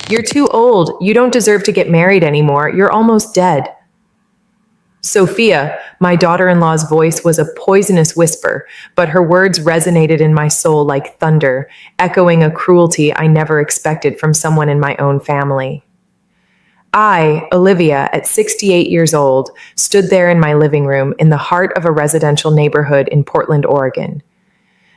"You're too old. You don't deserve to get married anymore. You're almost dead." Sophia, my daughter-in-law's voice was a poisonous whisper, but her words resonated in my soul like thunder, echoing a cruelty I never expected from someone in my own family. I, Olivia, at 68 years old, stood there in my living room in the heart of a residential neighborhood in Portland, Oregon.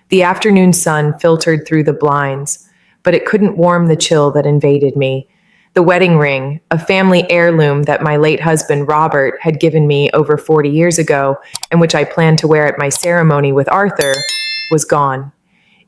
The afternoon sun filtered through the blinds, but it couldn't warm the chill that invaded me. The wedding ring, a family heirloom that my late husband Robert had given me over 40 years ago and which I planned to wear at my ceremony with Arthur, was gone.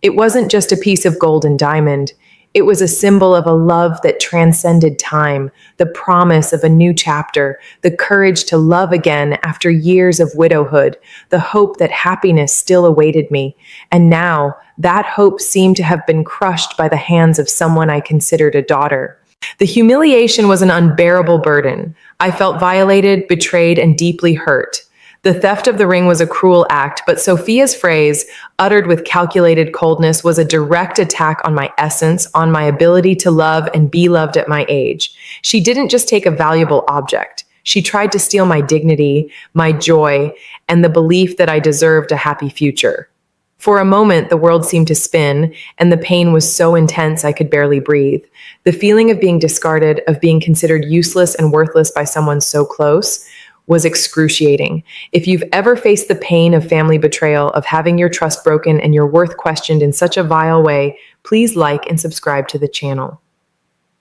It wasn't just a piece of gold and diamond. It was a symbol of a love that transcended time, the promise of a new chapter, the courage to love again after years of widowhood, the hope that happiness still awaited me. And now, that hope seemed to have been crushed by the hands of someone I considered a daughter. The humiliation was an unbearable burden. I felt violated, betrayed, and deeply hurt. The theft of the ring was a cruel act, but Sophia's phrase, uttered with calculated coldness, was a direct attack on my essence, on my ability to love and be loved at my age. She didn't just take a valuable object. She tried to steal my dignity, my joy, and the belief that I deserved a happy future. For a moment, the world seemed to spin, and the pain was so intense I could barely breathe. The feeling of being discarded, of being considered useless and worthless by someone so close, was excruciating. If you've ever faced the pain of family betrayal, of having your trust broken and your worth questioned in such a vile way, please like and subscribe to the channel.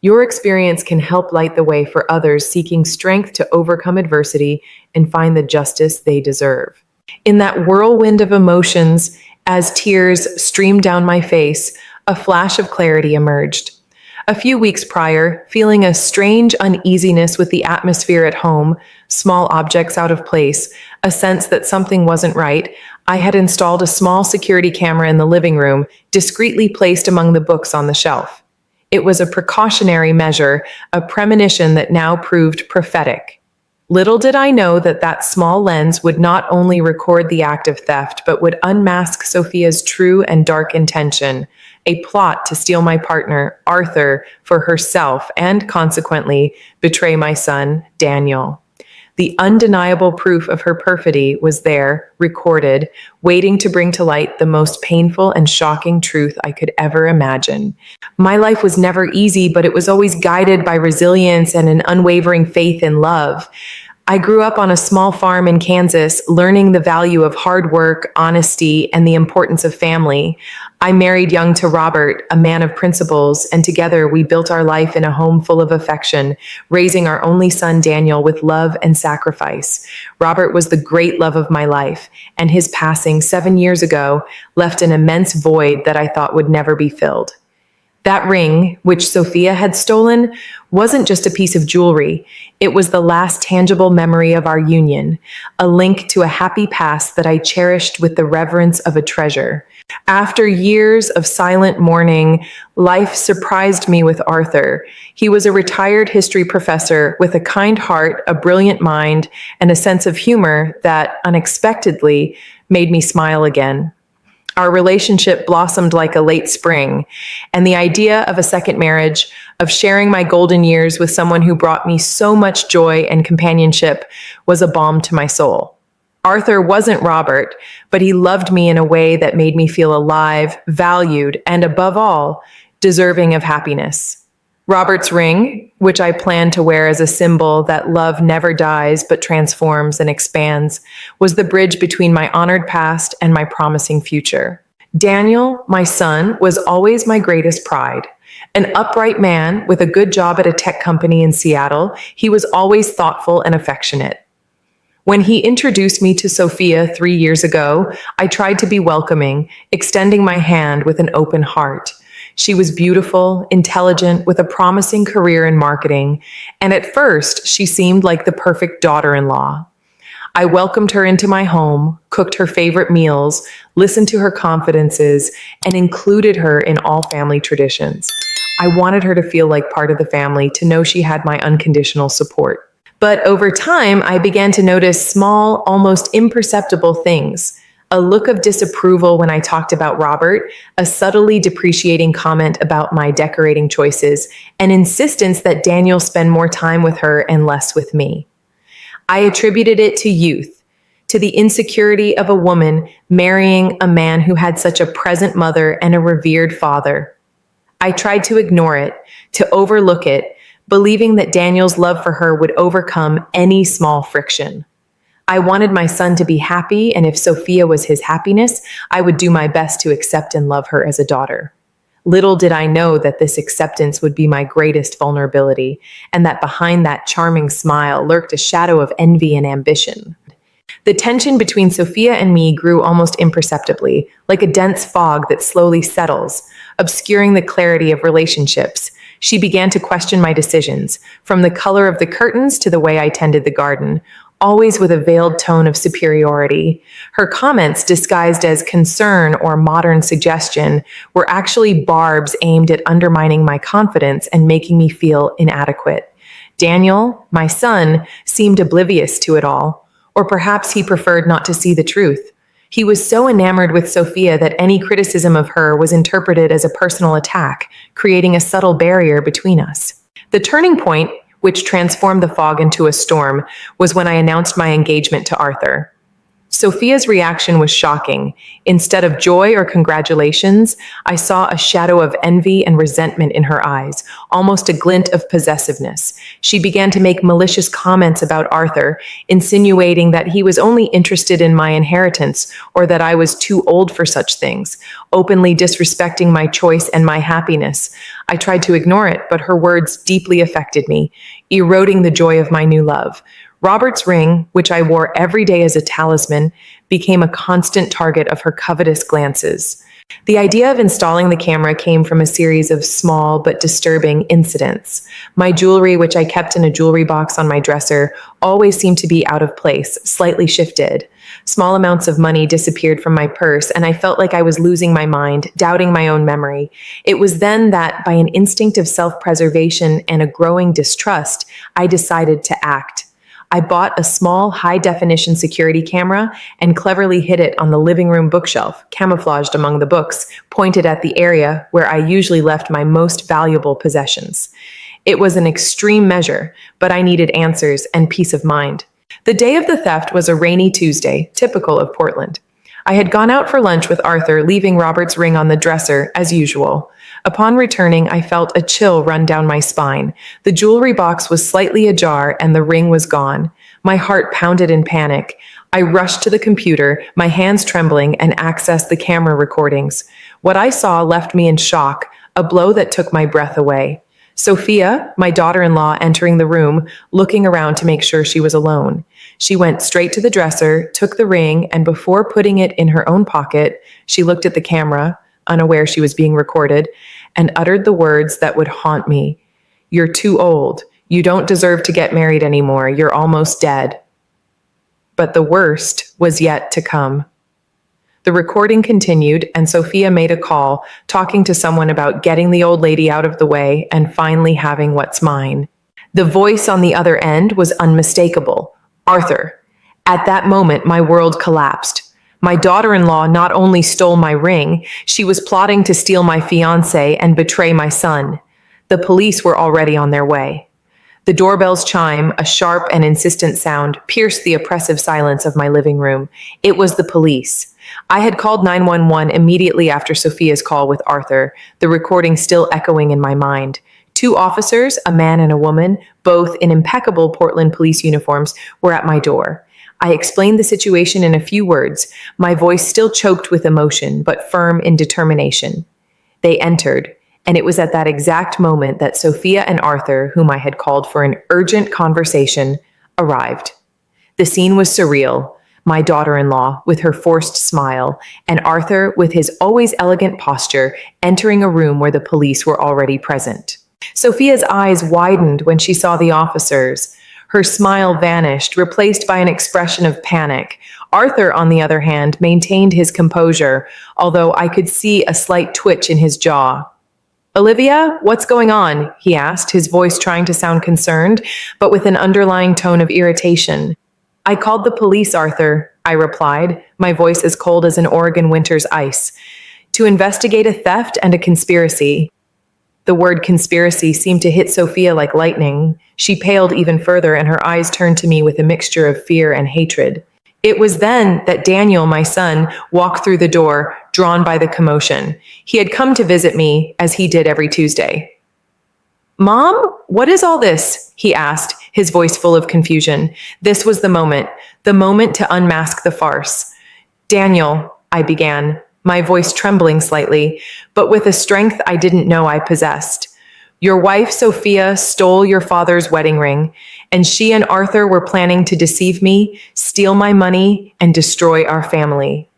Your experience can help light the way for others seeking strength to overcome adversity and find the justice they deserve. In that whirlwind of emotions, as tears streamed down my face, a flash of clarity emerged. A few weeks prior, feeling a strange uneasiness with the atmosphere at home, small objects out of place, a sense that something wasn't right, I had installed a small security camera in the living room, discreetly placed among the books on the shelf. It was a precautionary measure, a premonition that now proved prophetic. Little did I know that that small lens would not only record the act of theft, but would unmask Sophia's true and dark intention, a plot to steal my partner, Arthur, for herself and consequently betray my son, Daniel. The undeniable proof of her perfidy was there, recorded, waiting to bring to light the most painful and shocking truth I could ever imagine. My life was never easy, but it was always guided by resilience and an unwavering faith in love. I grew up on a small farm in Kansas, learning the value of hard work, honesty, and the importance of family. I married young to Robert, a man of principles, and together we built our life in a home full of affection, raising our only son Daniel with love and sacrifice. Robert was the great love of my life, and his passing 7 years ago left an immense void that I thought would never be filled. That ring, which Sophia had stolen, wasn't just a piece of jewelry. It was the last tangible memory of our union, a link to a happy past that I cherished with the reverence of a treasure. After years of silent mourning, life surprised me with Arthur. He was a retired history professor with a kind heart, a brilliant mind, and a sense of humor that unexpectedly made me smile again. Our relationship blossomed like a late spring, and the idea of a second marriage, of sharing my golden years with someone who brought me so much joy and companionship, was a balm to my soul. Arthur wasn't Robert, but he loved me in a way that made me feel alive, valued, and above all, deserving of happiness. Robert's ring, which I plan to wear as a symbol that love never dies but transforms and expands, was the bridge between my honored past and my promising future. Daniel, my son, was always my greatest pride. An upright man with a good job at a tech company in Seattle, he was always thoughtful and affectionate. When he introduced me to Sophia 3 years ago, I tried to be welcoming, extending my hand with an open heart. She was beautiful, intelligent, with a promising career in marketing, and at first, she seemed like the perfect daughter-in-law. I welcomed her into my home, cooked her favorite meals, listened to her confidences, and included her in all family traditions. I wanted her to feel like part of the family, to know she had my unconditional support. But over time, I began to notice small, almost imperceptible things. a look of disapproval when I talked about Robert, a subtly depreciating comment about my decorating choices, an insistence that Daniel spend more time with her and less with me. I attributed it to youth, to the insecurity of a woman marrying a man who had such a present mother and a revered father. I tried to ignore it, to overlook it, believing that Daniel's love for her would overcome any small friction. I wanted my son to be happy, and if Sophia was his happiness, I would do my best to accept and love her as a daughter. Little did I know that this acceptance would be my greatest vulnerability, and that behind that charming smile lurked a shadow of envy and ambition. The tension between Sophia and me grew almost imperceptibly, like a dense fog that slowly settles, obscuring the clarity of relationships. She began to question my decisions, from the color of the curtains to the way I tended the garden, always with a veiled tone of superiority. Her comments, disguised as concern or modern suggestion, were actually barbs aimed at undermining my confidence and making me feel inadequate. Daniel, my son, seemed oblivious to it all, or perhaps he preferred not to see the truth. He was so enamored with Sophia that any criticism of her was interpreted as a personal attack, creating a subtle barrier between us. The turning point, which transformed the fog into a storm, was when I announced my engagement to Arthur. Sophia's reaction was shocking. Instead of joy or congratulations, I saw a shadow of envy and resentment in her eyes, almost a glint of possessiveness. She began to make malicious comments about Arthur, insinuating that he was only interested in my inheritance or that I was too old for such things, openly disrespecting my choice and my happiness. I tried to ignore it, but her words deeply affected me, eroding the joy of my new love. Robert's ring, which I wore every day as a talisman, became a constant target of her covetous glances. The idea of installing the camera came from a series of small but disturbing incidents. My jewelry, which I kept in a jewelry box on my dresser, always seemed to be out of place, slightly shifted. Small amounts of money disappeared from my purse, and I felt like I was losing my mind, doubting my own memory. It was then that, by an instinct of self-preservation and a growing distrust, I decided to act. I bought a small, high-definition security camera and cleverly hid it on the living room bookshelf, camouflaged among the books, pointed at the area where I usually left my most valuable possessions. It was an extreme measure, but I needed answers and peace of mind. The day of the theft was a rainy Tuesday, typical of Portland. I had gone out for lunch with Arthur, leaving Robert's ring on the dresser, as usual. Upon returning, I felt a chill run down my spine. The jewelry box was slightly ajar, and the ring was gone. My heart pounded in panic. I rushed to the computer, my hands trembling, and accessed the camera recordings. What I saw left me in shock, a blow that took my breath away. Sophia, my daughter-in-law, entering the room, looking around to make sure she was alone. She went straight to the dresser, took the ring, and before putting it in her own pocket, she looked at the camera, unaware she was being recorded, and uttered the words that would haunt me. "You're too old. You don't deserve to get married anymore. You're almost dead." But the worst was yet to come. The recording continued, and Sophia made a call, talking to someone about getting the old lady out of the way and finally having what's mine. The voice on the other end was unmistakable. Arthur. At that moment, my world collapsed. My daughter-in-law not only stole my ring, she was plotting to steal my fiancé and betray my son. The police were already on their way. The doorbell's chime, a sharp and insistent sound, pierced the oppressive silence of my living room. It was the police. I had called 911 immediately after Sophia's call with Arthur, the recording still echoing in my mind. 2 officers, a man and a woman, both in impeccable Portland police uniforms, were at my door. I explained the situation in a few words, my voice still choked with emotion, but firm in determination. They entered, and it was at that exact moment that Sophia and Arthur, whom I had called for an urgent conversation, arrived. The scene was surreal. My daughter-in-law, with her forced smile, and Arthur, with his always elegant posture, entering a room where the police were already present. Sophia's eyes widened when she saw the officers. Her smile vanished, replaced by an expression of panic. Arthur, on the other hand, maintained his composure, although I could see a slight twitch in his jaw. "Olivia, what's going on?" he asked, his voice trying to sound concerned, but with an underlying tone of irritation. I called the police, Arthur, I replied, my voice as cold as an Oregon winter's ice, to investigate a theft and a conspiracy. The word conspiracy seemed to hit Sophia like lightning. She paled even further, and her eyes turned to me with a mixture of fear and hatred. It was then that Daniel, my son, walked through the door, drawn by the commotion. He had come to visit me, as he did every Tuesday. Mom, what is all this? He asked, his voice full of confusion. This was the moment to unmask the farce. Daniel, I began, my voice trembling slightly, but with a strength I didn't know I possessed. Your wife, Sophia, stole your father's wedding ring, and she and Arthur were planning to deceive me, steal my money, and destroy our family.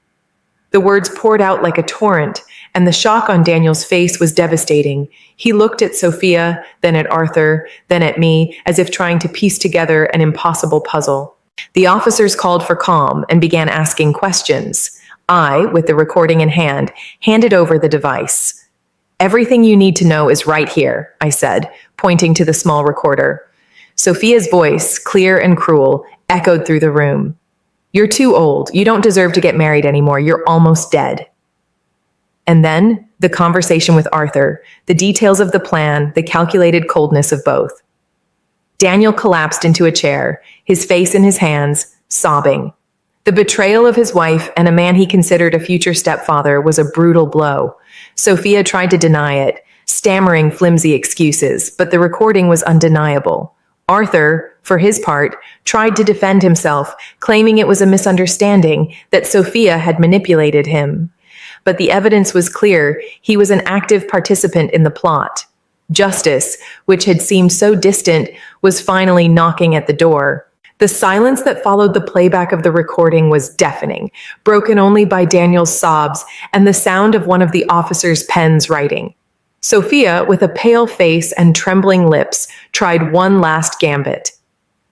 The words poured out like a torrent, and the shock on Daniel's face was devastating. He looked at Sophia, then at Arthur, then at me, as if trying to piece together an impossible puzzle. The officers called for calm and began asking questions. I, with the recording in hand, handed over the device. Everything you need to know is right here, I said, pointing to the small recorder. Sophia's voice, clear and cruel, echoed through the room. You're too old. You don't deserve to get married anymore. You're almost dead. And then the conversation with Arthur, the details of the plan, the calculated coldness of both. Daniel collapsed into a chair, his face in his hands, sobbing. The betrayal of his wife and a man he considered a future stepfather was a brutal blow. Sophia tried to deny it, stammering flimsy excuses, but the recording was undeniable. Arthur, for his part, tried to defend himself, claiming it was a misunderstanding, that Sophia had manipulated him. But the evidence was clear. He was an active participant in the plot. Justice, which had seemed so distant, was finally knocking at the door. The silence that followed the playback of the recording was deafening, broken only by Daniel's sobs and the sound of one of the officers' pens writing. Sophia, with a pale face and trembling lips, tried one last gambit.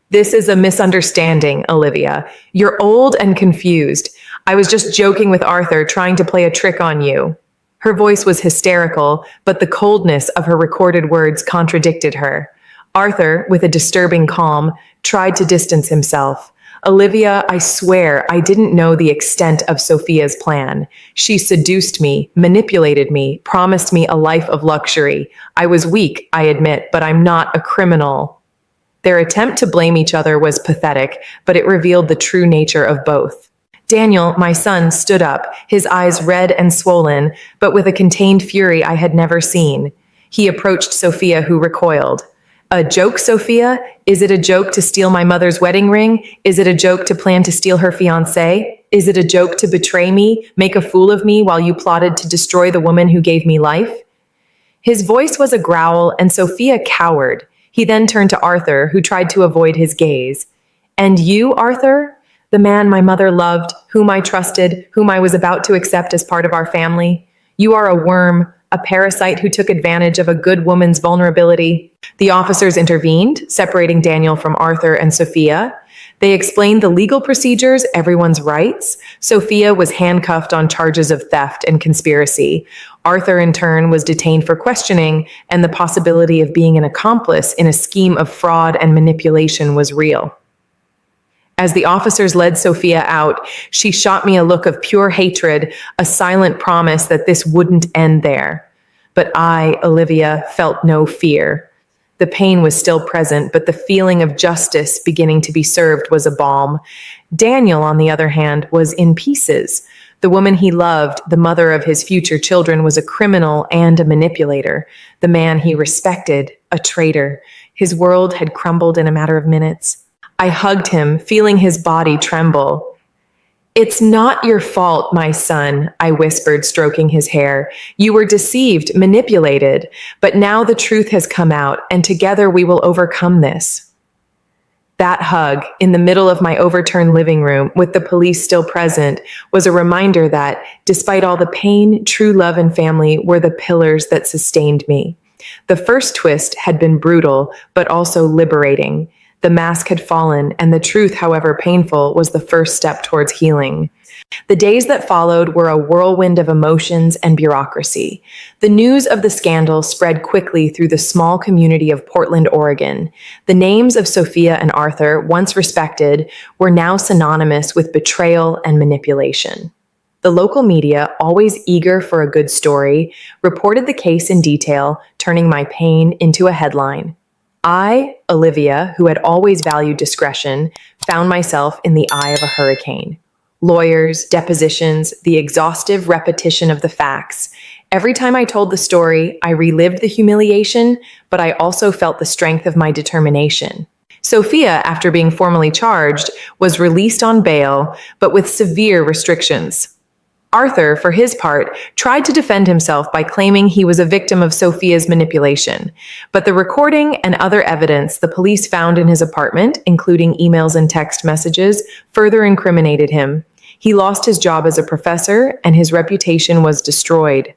This is a misunderstanding, Olivia. You're old and confused. I was just joking with Arthur, trying to play a trick on you. Her voice was hysterical, but the coldness of her recorded words contradicted her. Arthur, with a disturbing calm, tried to distance himself. Olivia, I swear I didn't know the extent of Sophia's plan. She seduced me, manipulated me, promised me a life of luxury. I was weak, I admit, but I'm not a criminal. Their attempt to blame each other was pathetic, but it revealed the true nature of both. Daniel, my son, stood up, his eyes red and swollen, but with a contained fury I had never seen. He approached Sophia, who recoiled. A joke, Sophia? Is it a joke to steal my mother's wedding ring? Is it a joke to plan to steal her fiancé? Is it a joke to betray me, make a fool of me while you plotted to destroy the woman who gave me life? His voice was a growl, and Sophia cowered. He then turned to Arthur, who tried to avoid his gaze. And you, Arthur? The man my mother loved, whom I trusted, whom I was about to accept as part of our family. You are a worm, a parasite who took advantage of a good woman's vulnerability. The officers intervened, separating Daniel from Arthur and Sophia. They explained the legal procedures, everyone's rights. Sophia was handcuffed on charges of theft and conspiracy. Arthur, in turn, was detained for questioning, and the possibility of being an accomplice in a scheme of fraud and manipulation was real. As the officers led Sophia out, she shot me a look of pure hatred, a silent promise that this wouldn't end there. But I, Olivia, felt no fear. The pain was still present, but the feeling of justice beginning to be served was a balm. Daniel, on the other hand, was in pieces. The woman he loved, the mother of his future children, was a criminal and a manipulator. The man he respected, a traitor. His world had crumbled in a matter of minutes. I hugged him, feeling his body tremble. It's not your fault, my son, I whispered, stroking his hair. You were deceived, manipulated, but now the truth has come out, and together we will overcome this. That hug, in the middle of my overturned living room, with the police still present, was a reminder that, despite all the pain, true love and family were the pillars that sustained me. The first twist had been brutal, but also liberating. The mask had fallen, and the truth, however painful, was the first step towards healing. The days that followed were a whirlwind of emotions and bureaucracy. The news of the scandal spread quickly through the small community of Portland, Oregon. The names of Sophia and Arthur, once respected, were now synonymous with betrayal and manipulation. The local media, always eager for a good story, reported the case in detail, turning my pain into a headline. I, Olivia, who had always valued discretion, found myself in the eye of a hurricane. Lawyers, depositions, the exhaustive repetition of the facts. Every time I told the story, I relived the humiliation, but I also felt the strength of my determination. Sophia, after being formally charged, was released on bail, but with severe restrictions. Arthur, for his part, tried to defend himself by claiming he was a victim of Sophia's manipulation. But the recording and other evidence the police found in his apartment, including emails and text messages, further incriminated him. He lost his job as a professor, and his reputation was destroyed.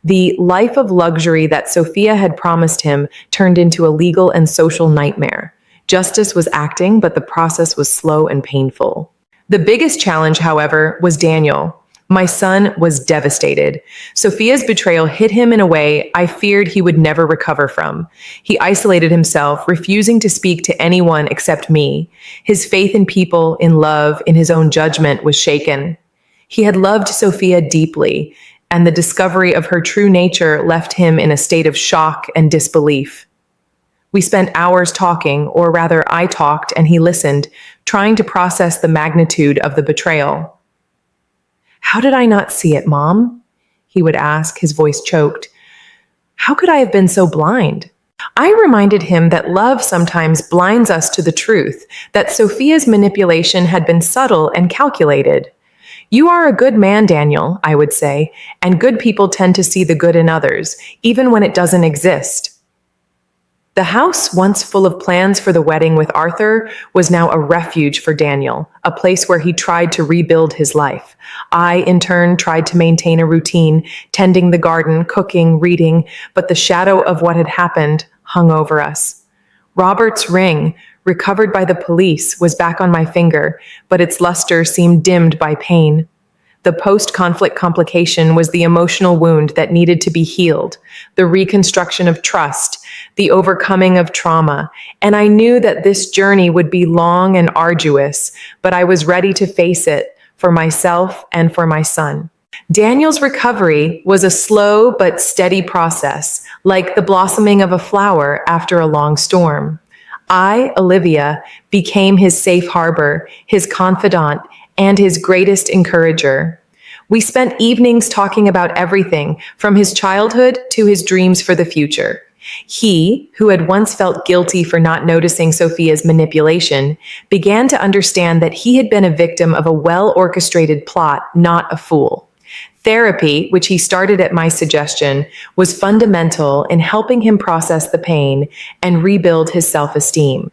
The life of luxury that Sophia had promised him turned into a legal and social nightmare. Justice was acting, but the process was slow and painful. The biggest challenge, however, was Daniel. My son was devastated. Sophia's betrayal hit him in a way I feared he would never recover from. He isolated himself, refusing to speak to anyone except me. His faith in people, in love, in his own judgment was shaken. He had loved Sophia deeply, and the discovery of her true nature left him in a state of shock and disbelief. We spent hours talking, or rather I talked and he listened, trying to process the magnitude of the betrayal. "How did I not see it, Mom?" he would ask, his voice choked. "How could I have been so blind?" I reminded him that love sometimes blinds us to the truth, that Sophia's manipulation had been subtle and calculated. "You are a good man, Daniel," I would say, "and good people tend to see the good in others, even when it doesn't exist." The house, once full of plans for the wedding with Arthur, was now a refuge for Daniel, a place where he tried to rebuild his life. I, in turn, tried to maintain a routine, tending the garden, cooking, reading, but the shadow of what had happened hung over us. Robert's ring, recovered by the police, was back on my finger, but its luster seemed dimmed by pain. The post-conflict complication was the emotional wound that needed to be healed, the reconstruction of trust, the overcoming of trauma, and I knew that this journey would be long and arduous, but I was ready to face it for myself and for my son. Daniel's recovery was a slow but steady process, like the blossoming of a flower after a long storm. I, Olivia, became his safe harbor, his confidant, and his greatest encourager. We spent evenings talking about everything, from his childhood to his dreams for the future. He, who had once felt guilty for not noticing Sophia's manipulation, began to understand that he had been a victim of a well-orchestrated plot, not a fool. Therapy, which he started at my suggestion, was fundamental in helping him process the pain and rebuild his self-esteem.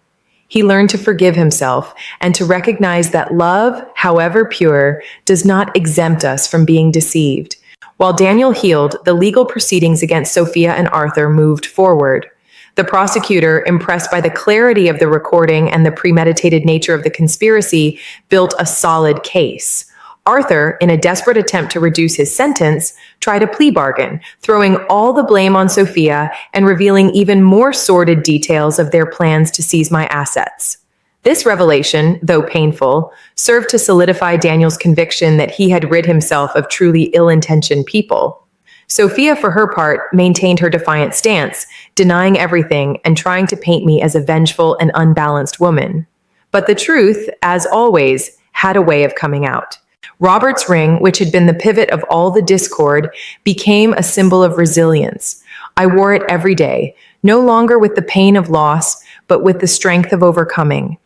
He learned to forgive himself and to recognize that love, however pure, does not exempt us from being deceived. While Daniel healed, the legal proceedings against Sophia and Arthur moved forward. The prosecutor, impressed by the clarity of the recording and the premeditated nature of the conspiracy, built a solid case. Arthur, in a desperate attempt to reduce his sentence, tried a plea bargain, throwing all the blame on Sophia and revealing even more sordid details of their plans to seize my assets. This revelation, though painful, served to solidify Daniel's conviction that he had rid himself of truly ill-intentioned people. Sophia, for her part, maintained her defiant stance, denying everything and trying to paint me as a vengeful and unbalanced woman. But the truth, as always, had a way of coming out. Robert's ring, which had been the pivot of all the discord, became a symbol of resilience. I wore it every day, no longer with the pain of loss, but with the strength of overcoming.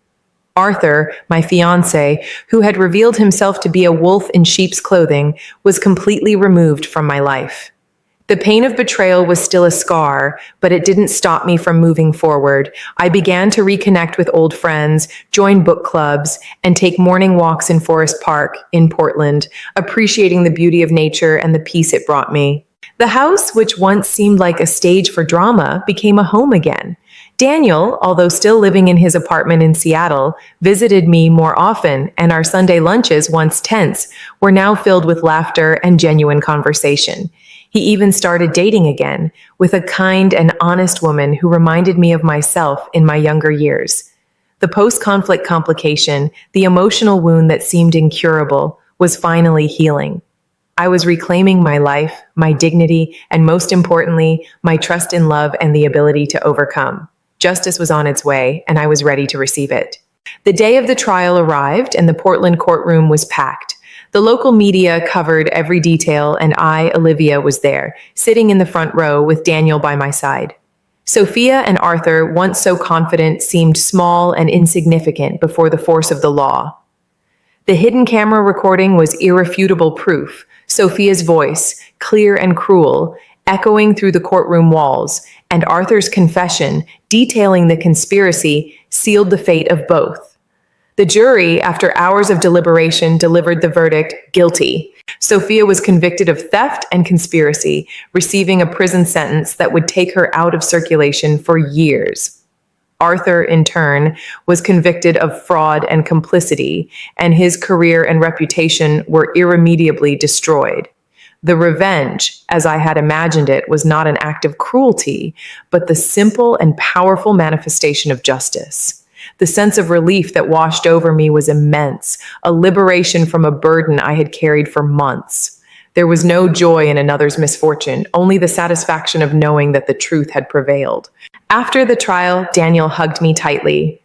Arthur, my fiancé, who had revealed himself to be a wolf in sheep's clothing, was completely removed from my life. The pain of betrayal was still a scar, but it didn't stop me from moving forward. I began to reconnect with old friends, join book clubs, and take morning walks in Forest Park in Portland, appreciating the beauty of nature and the peace it brought me. The house, which once seemed like a stage for drama, became a home again. Daniel, although still living in his apartment in Seattle, visited me more often, and our Sunday lunches, once tense, were now filled with laughter and genuine conversation. He even started dating again, with a kind and honest woman who reminded me of myself in my younger years. The post-conflict complication, the emotional wound that seemed incurable, was finally healing. I was reclaiming my life, my dignity, and most importantly, my trust in love and the ability to overcome. Justice was on its way, and I was ready to receive it. The day of the trial arrived, and the Portland courtroom was packed. The local media covered every detail, and I, Olivia, was there, sitting in the front row with Daniel by my side. Sophia and Arthur, once so confident, seemed small and insignificant before the force of the law. The hidden camera recording was irrefutable proof. Sophia's voice, clear and cruel, echoing through the courtroom walls, and Arthur's confession, detailing the conspiracy, sealed the fate of both. The jury, after hours of deliberation, delivered the verdict, guilty. Sophia was convicted of theft and conspiracy, receiving a prison sentence that would take her out of circulation for years. Arthur, in turn, was convicted of fraud and complicity, and his career and reputation were irremediably destroyed. The revenge, as I had imagined it, was not an act of cruelty, but the simple and powerful manifestation of justice. The sense of relief that washed over me was immense, a liberation from a burden I had carried for months. There was no joy in another's misfortune, only the satisfaction of knowing that the truth had prevailed. After the trial, Daniel hugged me tightly.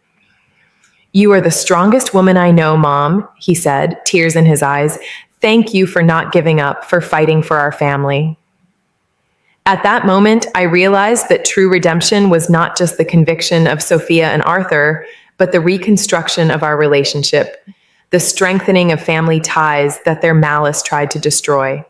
"You are the strongest woman I know, Mom," he said, tears in his eyes. "Thank you for not giving up, for fighting for our family." At that moment, I realized that true redemption was not just the conviction of Sophia and Arthur, but the reconstruction of our relationship, the strengthening of family ties that their malice tried to destroy.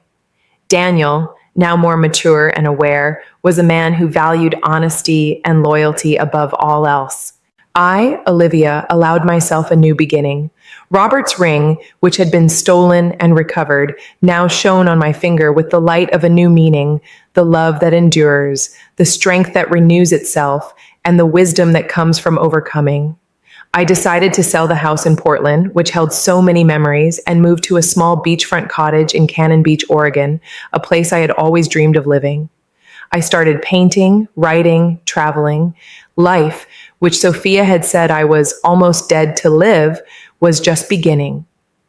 Daniel, now more mature and aware, was a man who valued honesty and loyalty above all else. I, Olivia, allowed myself a new beginning. Robert's ring, which had been stolen and recovered, now shone on my finger with the light of a new meaning, the love that endures, the strength that renews itself, and the wisdom that comes from overcoming. I decided to sell the house in Portland, which held so many memories, and move to a small beachfront cottage in Cannon Beach, Oregon, a place I had always dreamed of living. I started painting, writing, traveling. Life, which Sophia had said I was almost dead to live, was just beginning.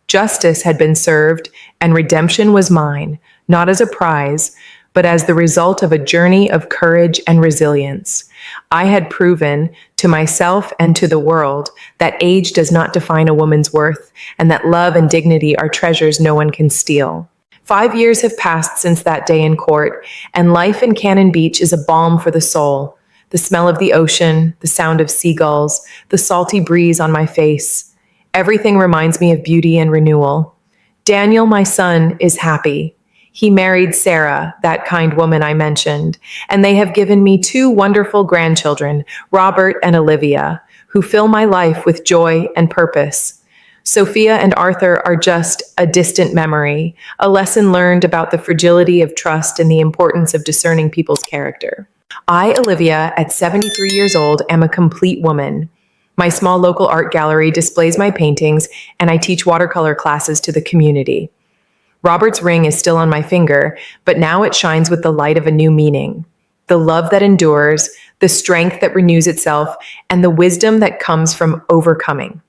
Justice had been served, and redemption was mine, not as a prize, but as the result of a journey of courage and resilience. I had proven to myself and to the world that age does not define a woman's worth, and that love and dignity are treasures no one can steal. 5 years have passed since that day in court, and life in Cannon Beach is a balm for the soul. The smell of the ocean, the sound of seagulls, the salty breeze on my face. Everything reminds me of beauty and renewal. Daniel, my son, is happy. He married Sarah, that kind woman I mentioned, and they have given me 2 wonderful grandchildren, Robert and Olivia, who fill my life with joy and purpose. Sophia and Arthur are just a distant memory, a lesson learned about the fragility of trust and the importance of discerning people's character. I, Olivia, at 73 years old, am a complete woman. My small local art gallery displays my paintings, and I teach watercolor classes to the community. Robert's ring is still on my finger, but now it shines with the light of a new meaning. The love that endures, the strength that renews itself, and the wisdom that comes from overcoming.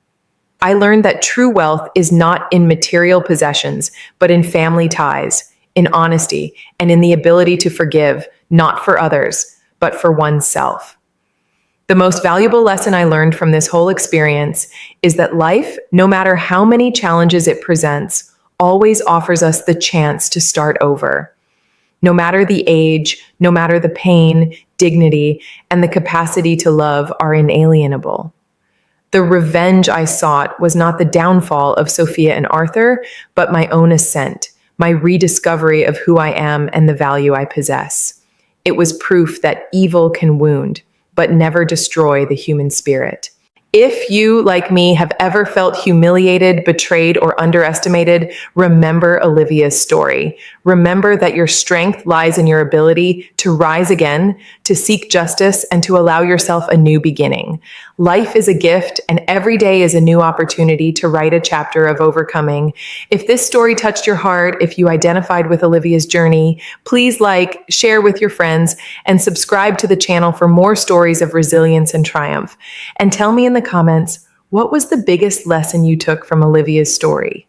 I learned that true wealth is not in material possessions, but in family ties, in honesty, and in the ability to forgive, not for others, but for oneself. The most valuable lesson I learned from this whole experience is that life, no matter how many challenges it presents, always offers us the chance to start over. No matter the age, no matter the pain, dignity, and the capacity to love are inalienable. The revenge I sought was not the downfall of Sophia and Arthur, but my own ascent, my rediscovery of who I am and the value I possess. It was proof that evil can wound, but never destroy the human spirit. If you, like me, have ever felt humiliated, betrayed, or underestimated, remember Olivia's story. Remember that your strength lies in your ability to rise again, to seek justice, and to allow yourself a new beginning. Life is a gift, and every day is a new opportunity to write a chapter of overcoming. If this story touched your heart, if you identified with Olivia's journey, please like, share with your friends, and subscribe to the channel for more stories of resilience and triumph. And tell me in the comments, what was the biggest lesson you took from Olivia's story?